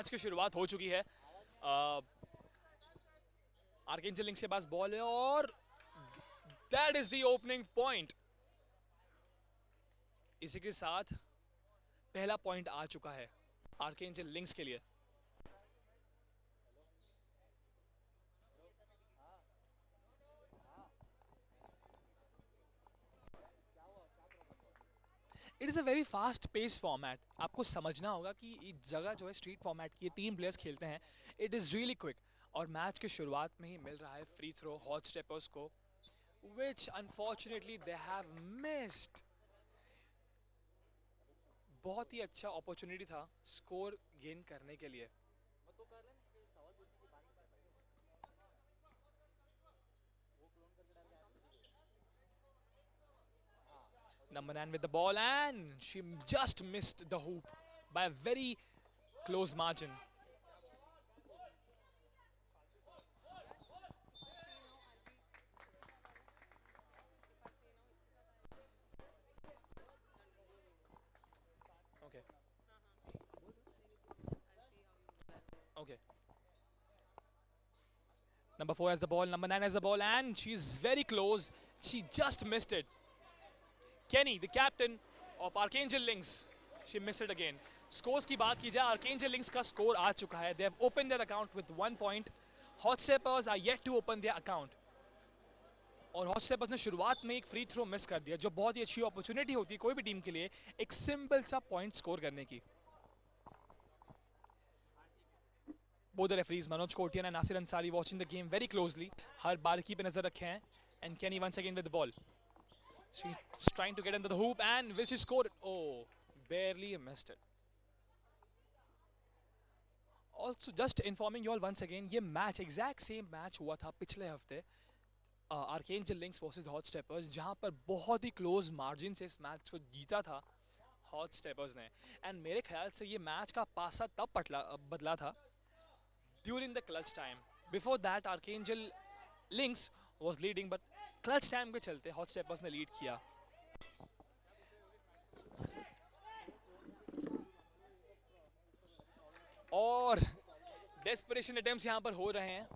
Match की शुरुआत हो चुकी है। आर्केंजल लिंक्स के पास बॉल है और that is the opening point. इसी के साथ पहला पॉइंट आ चुका है आर्केंजल लिंक्स के लिए। It is a very fast pace format. आपको समझना होगा कि ये जगह जो है स्ट्रीट फॉर्मेट की, 3 प्लेयर्स खेलते हैं। इट इज़ रियली क्विक और मैच की शुरुआत में ही मिल रहा है फ्री थ्रो हॉट स्टेपर्स को, विच अनफॉर्चुनेटली दे हैव मिस्ड। बहुत ही अच्छा अपॉर्चुनिटी था स्कोर गेन करने के लिए। Number 9 with the ball and she just missed the hoop by a very close margin. Okay, okay. Number 4 has the ball, number 9 has the ball, and she's very close. She just missed it. Kenny, the captain of Archangel Lynx, she missed it again. Scores की बात की जाए, Archangel Lynx का score आ चुका है. They have opened their account with 1 point. Hot Steppers are yet to open their account. और hot steppers ने शुरुआत में एक फ्री थ्रो मिस कर दिया, जो बहुत ही अच्छी अपॉर्चुनिटी होती है कोई भी टीम के लिए एक सिंपल सा पॉइंट स्कोर करने की। Both the referees, Manoj Kotian and Nasir Ansari, watching the game very closely. हर बारीकी पे नजर रखे हैं. And Kenny once again with the ball. She's trying to get into the hoop and will she score it? Oh, barely missed it. Also, just informing you all once again, ये match exact same match हुआ था पिछले हफ्ते archangel Links versus Hot steppers, जहां पर बहुत ही close margin से इस मैच को जीता था हॉट स्टेपर्स ने। एंड मेरे ख्याल से ये मैच का पासा तब बदला था during the clutch time. Before that, Archangel Lynx was leading, but clutch time के चलते Hot Steppers ने lead किया। और desperation attempts यहाँ पर हो रहे हैं।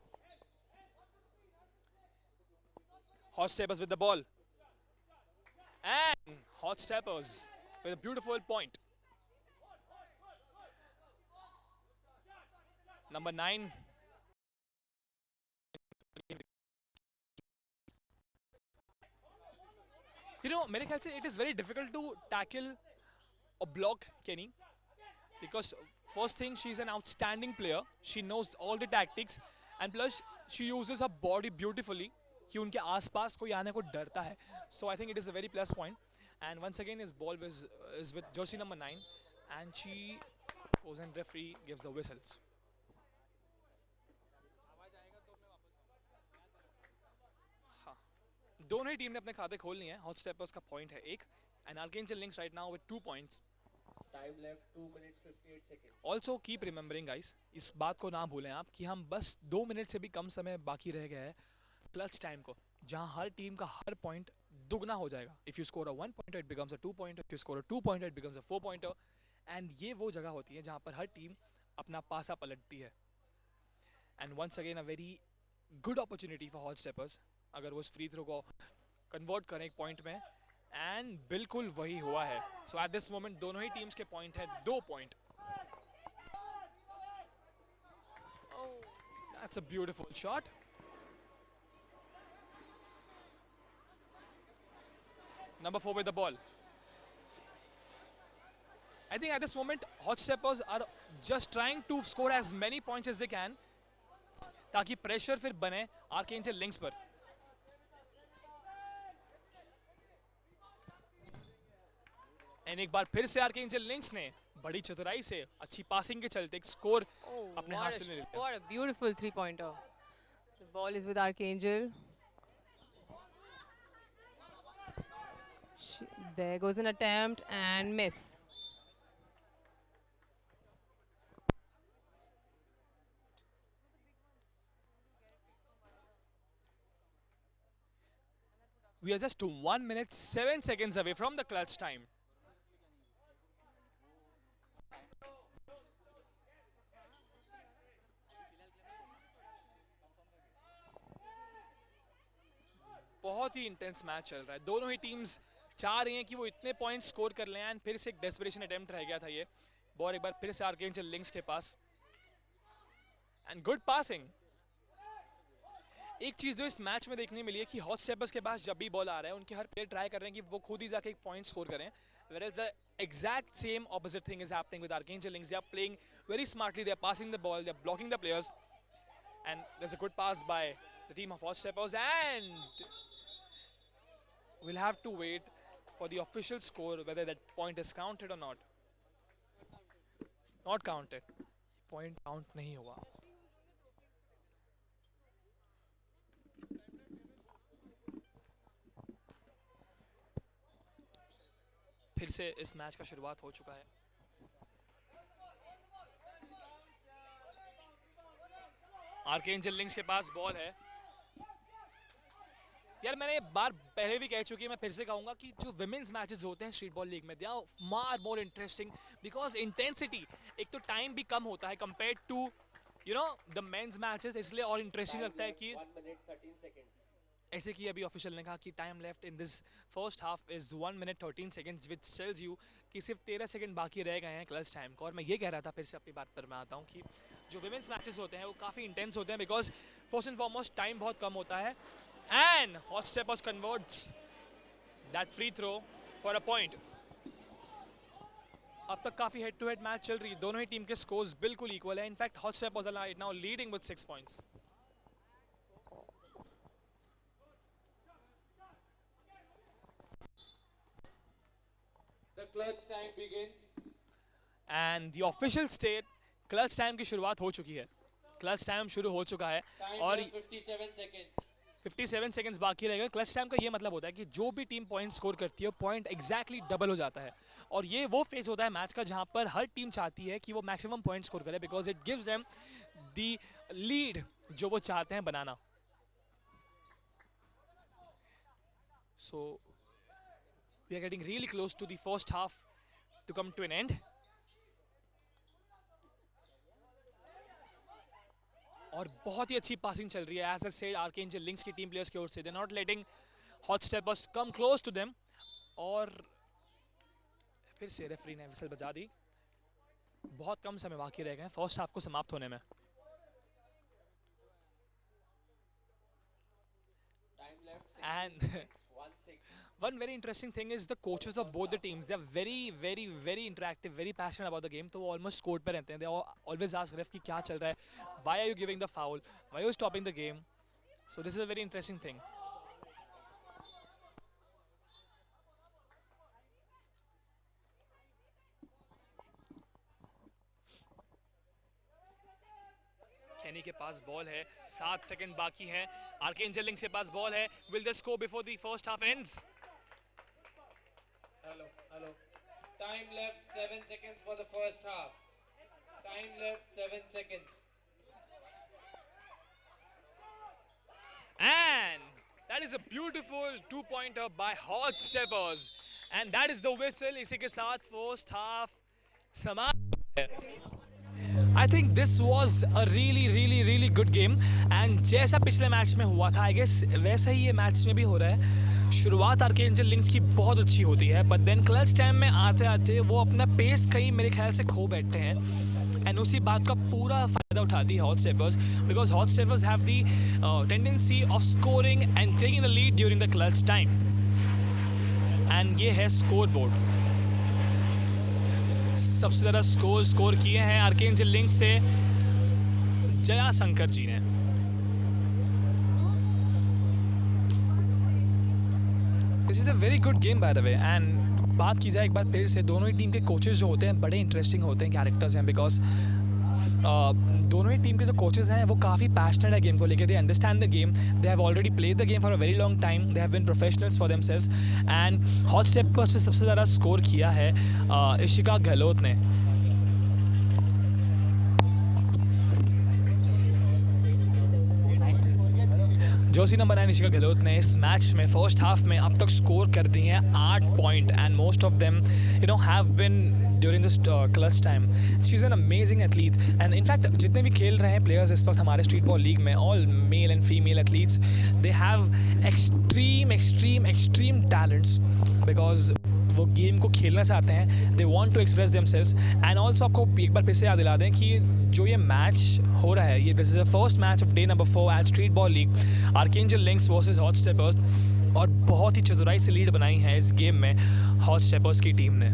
Hot Steppers with the ball, and Hot Steppers with a beautiful point. Number 9. You know, मेरे ख्याल से it is very difficult to tackle or block Kenny because first thing, she's an outstanding player. She knows all the tactics and plus she uses her body beautifully कि उनके आसपास कोई आने को डरता है. So I think it is a very plus point. And once again his ball is with jersey number 9 and she goes and referee gives the whistles. हाँ, दोनों ही टीम ने अपने खाते खोल लिए हैं. हॉट स्टेपर्स का पॉइंट है 1 and Archangel Lynx right now with 2 points. Time left 2 minutes 58 seconds. Also keep remembering guys, इस बात को ना भूलें आप कि हम बस 2 मिनट से भी कम समय बाकी रह गया है क्लच टाइम को, जहां हर टीम का हर पॉइंट दुगना हो जाएगा. If you score a 1 pointer it becomes a 2 pointer, if you score a 2 pointer it becomes a 4 pointer. And ये वो जगह होती है जहां पर हर टीम अपना पासा पलटती है. And once again a very good opportunity for Hot Steppers अगर वो इस फ्री थ्रो को कन्वर्ट करें एक पॉइंट में, एंड बिल्कुल वही हुआ है. सो एट दिस मोमेंट दोनों ही टीम्स के पॉइंट है 2 point. That's a beautiful shot. Number 4 with the ball. I think at this moment, Hot Steppers are just trying to score as many points as they can, ताकि pressure फिर बने archangel links पर. And एक बार फिर से archangel links ने बड़ी चतुराई से अच्छी पासिंग के चलते एक स्कोर अपने हासिल में लेते हैं. What a beautiful three-pointer. The ball is with Archangel. There goes an attempt and miss. We are just 1 minute 7 seconds away from the clutch time. बहुत ही इंटेंस मैच चल रहा है, दोनों ही टीम्स चाह रही हैं कि वो इतने पॉइंट्स स्कोर कर लें एंड फिर से एक डेस्परेशन अटेम्प्ट रह गया था ये। बॉल एक बार फिर से आर्केंजल लिंक्स के पास एंड गुड पासिंग। एक चीज़ जो इस मैच में देखने मिली है कि हॉट स्टेपर्स के पास जब भी बॉल आ रहा है उनके हर प्लेयर ट्राई कर रहे हैं कि वो खुद ही जाके एक पॉइंट स्कोर करें, whereas the exact same opposite thing is happening with Archangel Lynx. They are playing very smartly, they are passing the ball, they are blocking the players, and there's a good pass by the team of hot steppers, and we'll have to wait for the official score whether that point is counted or not. Not counted. Point count नहीं हुआ। फिर से इस match का शुरुआत हो चुका है। आर्केंजल लिंक्स के पास बॉल है। यार मैंने बार पहले भी कह चुकी है, मैं फिर से कहूंगा कि जो विमेंस मैचेस होते हैं स्ट्रीट बॉल लीग में, they are far more interesting because intensity, एक तो टाइम भी कम होता है compared to you know the men's matches, इसलिए और इंटरेस्टिंग लगता है कि 1 minute 13 seconds. ऐसे कि अभी ऑफिशियल ने कहा कि time left in this first half is 1 minute 13 seconds, which tells you कि सिर्फ 13 सेकंड बाकी रह गए हैं क्लच टाइम को। और मैं ये कह रहा था, फिर से अपनी बात पर मैं आता हूँ कि जो विमेंस मैचेस होते हैं वो काफ़ी इंटेंस होते हैं because first and foremost time बहुत कम होता है and Hot Steppers converts that free throw for a point. अब तक काफ़ी हेड टू हेड मैच चल रही है, दोनों ही टीम के स्कोर्स बिल्कुल इक्वल है। In fact Hot Steppers are now leading with 6 points. The clutch time begins. And the official state clutch time की शुरुआत हो चुकी है। क्लच टाइम शुरू हो चुका है Time और left 57 seconds. 57 सेकंड्स बाकी रहेगा। क्लच टाइम का ये मतलब होता है कि जो भी टीम पॉइंट स्कोर करती है पॉइंट एग्जैक्टली डबल हो जाता है, और ये वो फेज होता है मैच का जहां पर हर टीम चाहती है कि वो मैक्सिमम पॉइंट स्कोर करे because it gives them the lead जो वो चाहते हैं बनाना। So we are getting really close to the first half to come to an end. और बहुत ही अच्छी पासिंग चल रही है as I said Archangel Links की टीम प्लेयर्स की ओर से। They not letting Hot Steppers come close to them. और फिर से रेफरी ने विसल बजा दी। बहुत कम समय बाकी रह गए फर्स्ट हाफ को समाप्त होने में। Time left 60 And seconds. 1-6. one very interesting thing is the coaches of both the teams. They are very interactive, very passionate about the game. तो वो almost court पे रहते हैं. They always ask ref कि क्या चल रहा है, why are you giving the foul, why are you stopping the game. So this is a very interesting thing. केनी के पास बॉल है, 7 सेकंड बाकी हैं। आर्केंजल लिंक्स के पास बॉल है। Will they score before the first half ends? Hello. Time left 7 seconds for the first half. Time left 7 seconds. And that is a beautiful 2-pointer by Hot Steppers. And that is the whistle. इसी के साथ first half समाप्त है। I think this was a really good game. And जैसा पिछले match में हुआ था, I guess वैसा ही ये मैच में भी हो रहा है। शुरुआत आर्केंजल लिंक्स की बहुत अच्छी होती है, बट देन क्लच टाइम में आते आते वो अपना पेस कहीं मेरे ख्याल से खो बैठते हैं एंड उसी बात का पूरा फ़ायदा उठाती है hot steppers because hot steppers have the tendency of scoring and taking the lead during the clutch time. And ये है स्कोर बोर्ड। सबसे ज़्यादा स्कोर किए हैं आर्केंजल लिंक्स से जया शंकर जी ने। This is a very good game by the way. And बात की जाए एक बार फिर से, दोनों ही टीम के कोचेस जो होते हैं बड़े इंटरेस्टिंग होते हैं, कैरेक्टर्स हैं बिकॉज दोनों ही टीम के जो कोचेस हैं वो काफ़ी पैशनेट है गेम को लेकर। They understand the game, they have already played the game for a very long time, they have been professionals for themselves. And Hot Steppers से सबसे ज़्यादा स्कोर किया है इशिका गहलोत ने। जर्सी नंबर 9 निशिका गहलोत ने इस मैच में फर्स्ट हाफ में अब तक स्कोर कर दिए हैं 8 point and most of them have been during this clutch time. She is an amazing athlete and in fact जितने भी खेल रहे हैं प्लेयर्स इस वक्त हमारे स्ट्रीट बॉल लीग में, all male and female athletes, they have extreme talents because वो गेम को खेलना चाहते हैं. They want to express themselves and also आपको एक बार फिर से याद दिला दें कि जो ये मैच हो रहा है, ये this is the first match of day number 4 at Street Ball League, Archangel Links versus Hot Steppers, और बहुत ही चतुराई से लीड बनाई है इस गेम में हॉट स्टेपर्स की टीम ने.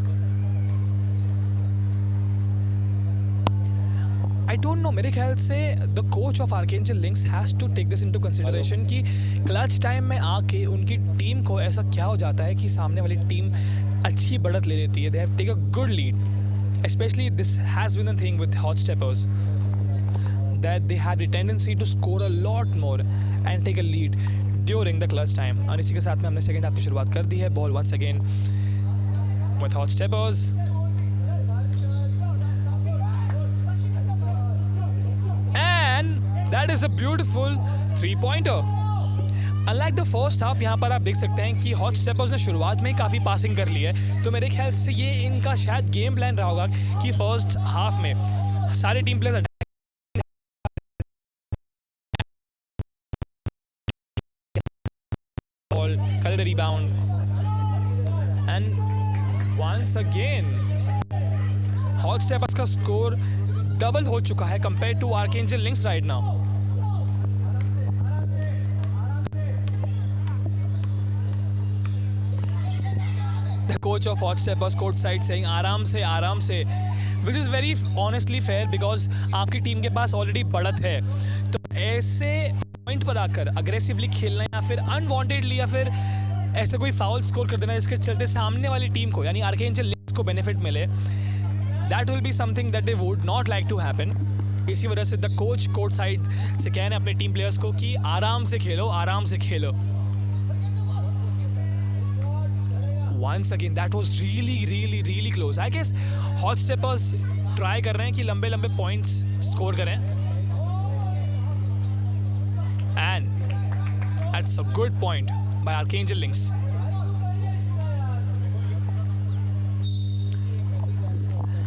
आई डोंट नो, मेरे ख्याल से the coach of Archangel Links has to take this into consideration कि क्लच टाइम में आके उनकी टीम को ऐसा क्या हो जाता है कि सामने वाली टीम अच्छी बढ़त ले लेती है. They have take a good lead. Especially this has been a thing with hot steppers, that they have the tendency to score a lot more and take a lead during the clutch time. और इसी के साथ में हमने second half की शुरुआत कर दी है. Ball once again with hot steppers. And that is a beautiful 3-pointer. Unlike the first half, यहाँ पर आप देख सकते हैं कि हॉट स्टेपर्स ने शुरुआत में ही काफ़ी पासिंग कर ली है. तो मेरे ख्याल से ये इनका शायद गेम प्लान रहा होगा कि फर्स्ट हाफ में सारे टीम प्लेयर्स बॉल कर the rebound and once again Hot Steppers का स्कोर डबल हो चुका है compare to Archangel Links right now. Coach of Hot Steppers court side saying आराम से, which is very honestly fair because आपकी team के पास already बढ़त है. तो ऐसे पॉइंट पर आकर अग्रेसिवली खेलना या फिर अनवांटेडली या फिर ऐसे कोई फाउल स्कोर कर देना जिसके चलते सामने वाली टीम को यानी आर्केंजल लिंक्स को बेनिफिट मिले, that will be something that they would not like to happen. इसी वजह से द कोच कोर्ट साइड से कह रहे हैं अपने टीम प्लेयर्स को कि आराम से खेलो. Once again, that was really close. I guess hot steppers try कर रहे हैं कि लंबे points score करें. And that's a good point by Archangel Links.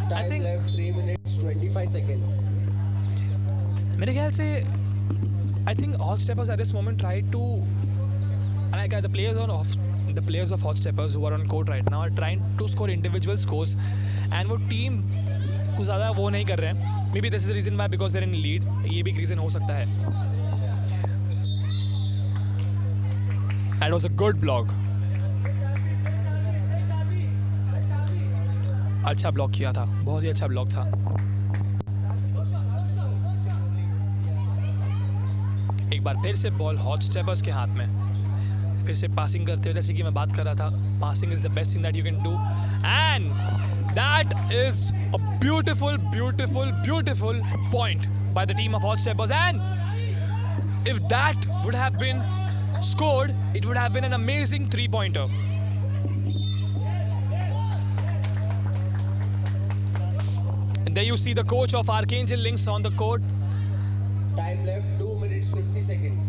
Time left 3 minutes 25 seconds. मेरे ख्याल से I think hot steppers at this moment try to like the players of hot steppers who are on court right now are trying to score individual scores and वो team को ज़्यादा वो नहीं कर रहे हैं. Maybe this is the reason why because they're in lead. ये भी एक रीज़न हो सकता है. That was a good block. अच्छा ब्लॉक किया था, बहुत ही अच्छा ब्लॉक था. एक बार फिर से बॉल हॉट स्टेपर्स के हाथ में. फिर से पासिंग करते हुए, जैसे कि मैं बात कर रहा था, passing is the best thing that you can do and that is a beautiful point by the team of hot steppers. And if that would have been scored it would have been an amazing 3-pointer. And there you see the coach of Archangel Links on the court. Time left 2 minutes 50 seconds.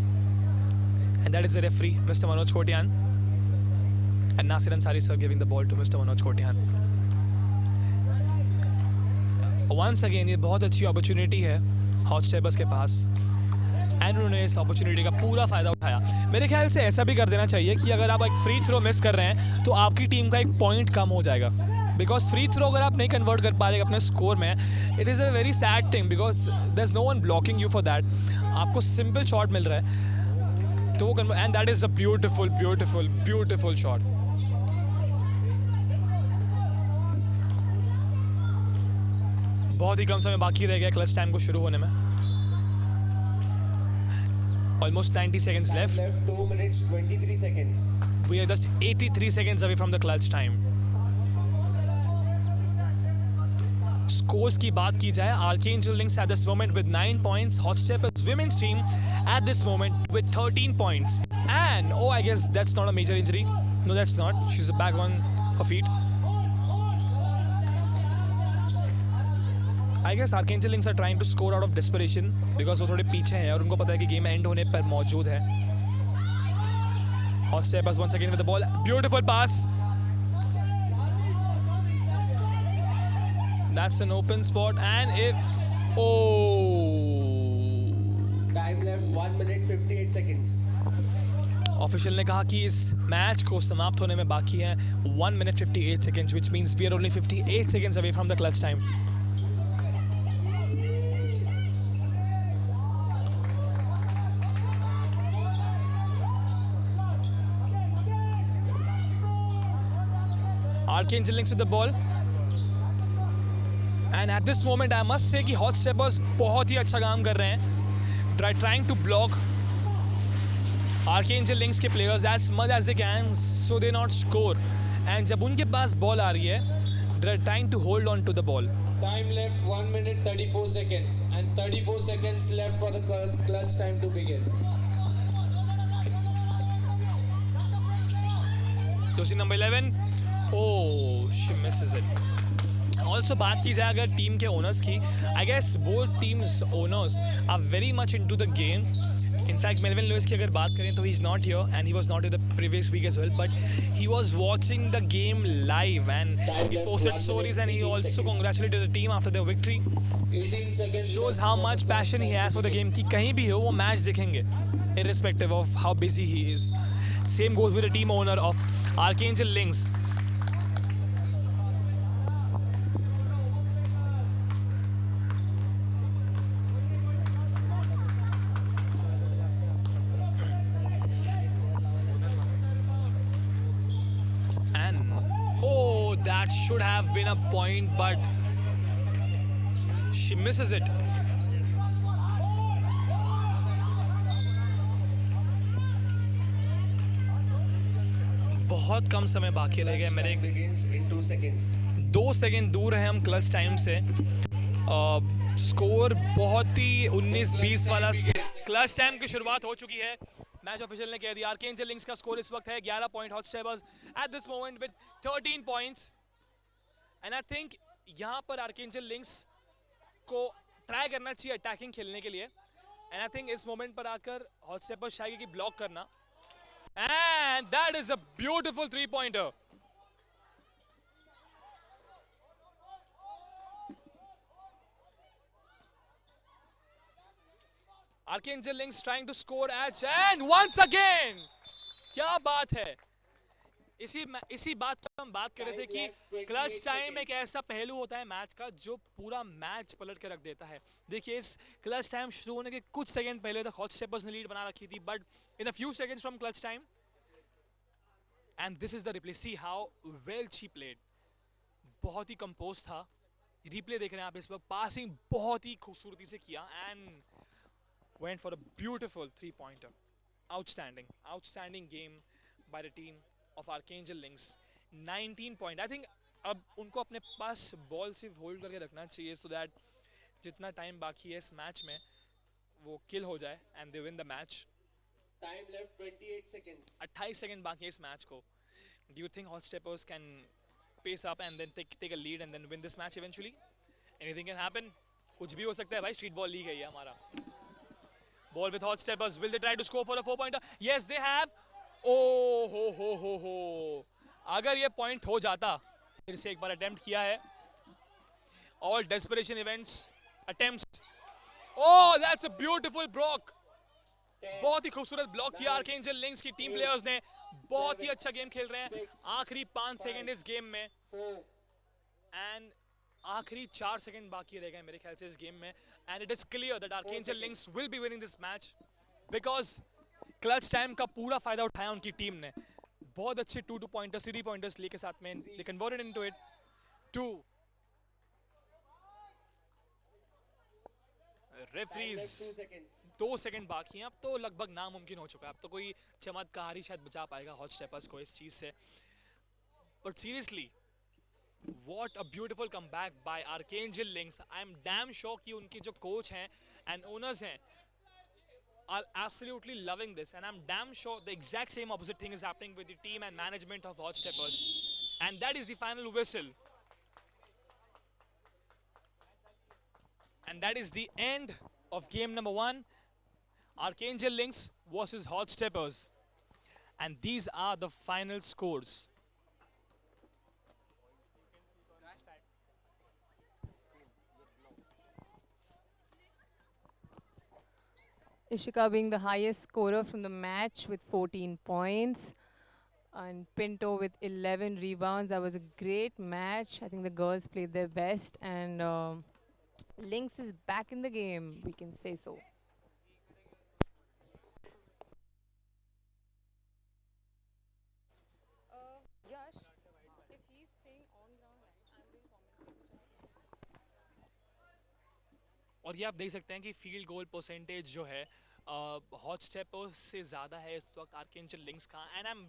And that is the referee, Mr. Manoj Kotian. And Nasir Ansari sir giving the ball to Mr. Manoj Kotian. Once again, ये बहुत अच्छी opportunity है hot steppers के पास and उन्होंने इस opportunity का पूरा फ़ायदा उठाया. मेरे ख्याल से ऐसा भी कर देना चाहिए कि अगर आप एक फ्री थ्रो मिस कर रहे हैं तो आपकी टीम का एक पॉइंट कम हो जाएगा. बिकॉज फ्री थ्रो अगर आप नहीं कन्वर्ट कर पा रहे अपने स्कोर में, it is a very sad thing because there is no one blocking you for that. आपको सिंपल शॉट मिल रहा है तो वो and that is a beautiful shot. बहुत ही कम समय बाकी रह गया क्लच टाइम को शुरू होने में. Almost 90 seconds left. Time left 2 minutes 23 seconds. We are just 83 seconds away from the clutch time. Scores की बात की जाए, Archangel Links at this moment with 9 points, Hot Steppers women's team at this moment with 13 points. And I guess that's not a major injury. No, that's not. She's back on her feet. I guess Archangel Links are trying to score out of desperation because वो थोड़े पीछे हैं और उनको पता है कि game and होने पर मौजूद है. Hot Steppers once again with the ball. Beautiful pass. That's an open spot and it. Oh. Time left 1 minute 58 seconds. Official ने कहा कि इस मैच को समाप्त होने में बाकी है 1 minute 58 seconds, which means we are only 58 seconds away from the clutch time. Archangel Lynx with the ball. And at this moment I must say कि Hot Steppers बहुत ही अच्छा काम कर रहे हैं. Trying to block Archangel Lynx के players as much as they can so they not score. And जब उनके पास ball आ रही है, they're trying to hold on to the ball. Time left 1 minute 34 seconds and 34 seconds left for the clutch time to begin. Josie number 11. Oh, she misses it. Also बात की जाए अगर team के owners की, I guess both teams owners are very much into the game. In fact, Melvin Lewis की अगर बात करें तो he's not here and he was not here the previous week as well, but he was watching the game live and he posted stories and he also congratulated the team after their victory. 18 seconds. Shows how much passion he has for the game कि कहीं भी हो वो match देखेंगे irrespective of how busy he is. Same goes with the team owner of Archangel Lynx. That should have been a point, but she misses it. बहुत कम समय बाकी रह गया मेरे. Begins in 2 seconds. 2 सेकेंड दूर है हम क्लच टाइम से. स्कोर बहुत ही 19-20 वाला. क्लच टाइम की शुरुआत हो चुकी है. मैच ऑफिशियल ने कह दिया आर्केंजल लिंक्स का स्कोर इस वक्त है 11 point. Hot steppers at this moment with 13 points. And I think यहाँ पर आर्केंजल लिंक्स को ट्राई करना चाहिए अटैकिंग खेलने के लिए. एंड आई थिंक इस मोमेंट पर आकर हॉट स्टेपर्स चाहिए कि ब्लॉक करना. And that is a beautiful 3-pointer. Archangel Lynx trying to score edge and once again क्या बात है. इसी बात पर हम बात कर रहे थे कि क्लच टाइम एक ऐसा पहलू होता है मैच का जो पूरा मैच पलट के रख देता है. देखिए इस क्लच टाइम शुरू होने के कुछ सेकंड पहले तक हॉट स्टेपर्स ने लीड बना रखी थी, but in a few seconds from clutch time and this is the replay. See how well she played. बहुत ही कंपोज था. रिप्ले देख रहे हैं आप इस वक्त. पासिंग बहुत ही खूबसूरती से किया and went for a beautiful 3-pointer. Outstanding game by the team of Archangel Lynx. 19 point. I think अब उनको अपने पास बॉल सिर्फ होल्ड करके रखना चाहिए so that जितना टाइम बाकी है इस मैच में वो किल हो जाए and they win the match. Time left 28 seconds. 28 second बाकी है इस मैच को. Do you think Hot Steppers can pace up and then take a lead and then win this match eventually? Anything can happen. कुछ भी हो सकता है भाई. स्ट्रीट बॉल ली गई है हमारा. Ball with Hot Steppers. Will they try to score for a 4-pointer? Yes, they have. Oh ho. अगर ये पॉइंट हो जाता, फिर से एक बार अटेम्प्ट किया है. All desperation events attempts. Oh, that's a beautiful block. बहुत ही खूबसूरत ब्लॉक किया आर्केंजल लिंक्स की टीम प्लेयर्स ने. बहुत ही अच्छा गेम खेल रहे हैं. आखिरी 5 सेकंड इस गेम में एंड आखिरी 4 सेकंड बाकी रह गए मेरे ख्याल से इस गेम में. And it is clear that Archangel Lynx will be winning this match because clutch time का पूरा फायदा उठाया उनकी टीम ने. बहुत अच्छे 2 pointers 3 pointers लेके साथ में they converted into it. 2 referees 2 second बाकी हैं. अब तो लगभग नामुमकिन हो चुका है. अब तो कोई चमत्कार ही शायद बचा पाएगा हॉट स्टेपर्स को इस चीज से. But seriously, what a beautiful comeback by Archangel Lynx. I'm damn sure कि उनके जो कोच हैं and owners हैं are absolutely loving this, and I'm damn sure the exact same opposite thing is happening with the team and management of Hot Steppers. And that is the final whistle. And that is the end of game number 1. Archangel Lynx versus Hot Steppers. And these are the final scores. Ishika being the highest scorer from the match with 14 points. And Pinto with 11 rebounds. That was a great match. I think the girls played their best. And Lynx is back in the game, we can say so. Yash, if he's staying on ground, I'm doing commentary. और ये आप देख सकते हैं कि field goal percentage जो है hot Steppers से ज़्यादा है इस वक्त आर्केंजल लिंक्स का. And I am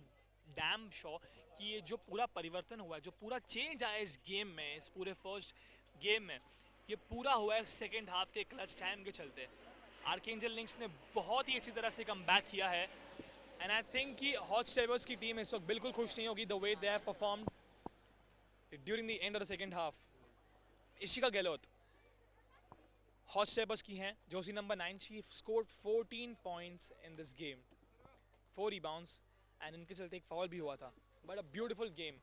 damn sure कि ये जो पूरा परिवर्तन हुआ है, जो पूरा चेंज आया इस गेम में, इस पूरे फर्स्ट गेम में, ये पूरा हुआ है सेकेंड हाफ के क्लच टाइम के चलते. आर्केंजल लिंक्स ने बहुत ही अच्छी तरह से कम बैक किया है. एंड आई थिंक कि हॉट स्टेपर्स की टीम इस वक्त बिल्कुल खुश नहीं होगी the way they have performed during the end of the second half. Ishika Gehlot Hot Steppers की हैं, जोसी number 9. She scored 14 points in this game, 4 rebounds, and इनके चलते एक फाउल भी हुआ था. But a beautiful game.